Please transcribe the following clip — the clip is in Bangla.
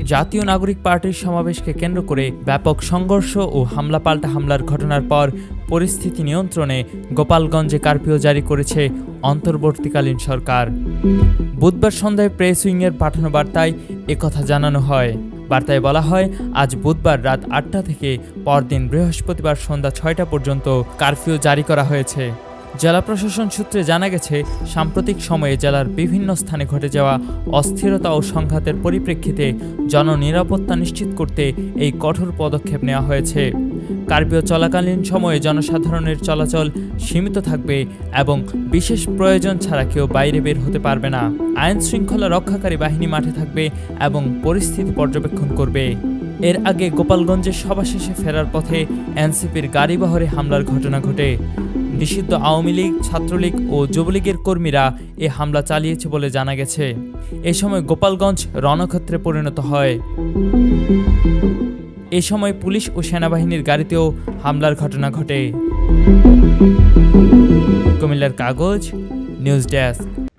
জাতীয় নাগরিক পার্টির সমাবেশকে কেন্দ্র করে ব্যাপক সংঘর্ষ ও হামলা-পাল্টা হামলার ঘটনার পর পরিস্থিতি নিয়ন্ত্রণে গোপালগঞ্জে কারফিউ জারি করেছে অন্তর্বর্তীকালীন সরকার। বুধবার সন্ধ্যায় প্রেস উইংয়ের পাঠানো বার্তায় একথা জানানো হয়। বার্তায় বলা হয়, আজ বুধবার রাত ৮টা থেকে পরদিন বৃহস্পতিবার সন্ধ্যা ৬টা পর্যন্ত কারফিউ জারি করা হয়েছে। জেলা প্রশাসন সূত্রে জানা গেছে, সাম্প্রতিক সময়ে জেলার বিভিন্ন স্থানে ঘটে যাওয়া অস্থিরতা ও সংঘাতের পরিপ্রেক্ষিতে জননিরাপত্তা নিশ্চিত করতে এই কঠোর পদক্ষেপ নেওয়া হয়েছে। কারফিউ চলাকালীন সময়ে জনসাধারণের চলাচল সীমিত থাকবে এবং বিশেষ প্রয়োজন ছাড়া কেউ বাইরে বের হতে পারবে না। আইন শৃঙ্খলা রক্ষাকারী বাহিনী মাঠে থাকবে এবং পরিস্থিতি পর্যবেক্ষণ করবে। এর আগে গোপালগঞ্জের সভা শেষে ফেরার পথে এনসিপির গাড়িবহরে হামলার ঘটনা ঘটে। নিষিদ্ধ আওয়ামী লীগ, ছাত্রলীগ ও যুবলীগের কর্মীরা এ হামলা চালিয়েছে বলে জানা গেছে। এ সময় গোপালগঞ্জ রণক্ষেত্রে পরিণত হয়। এ সময় পুলিশ ও সেনাবাহিনীর গাড়িতেও হামলার ঘটনা ঘটে। কুমিল্লার কাগজ, নিউজ ডেস্ক।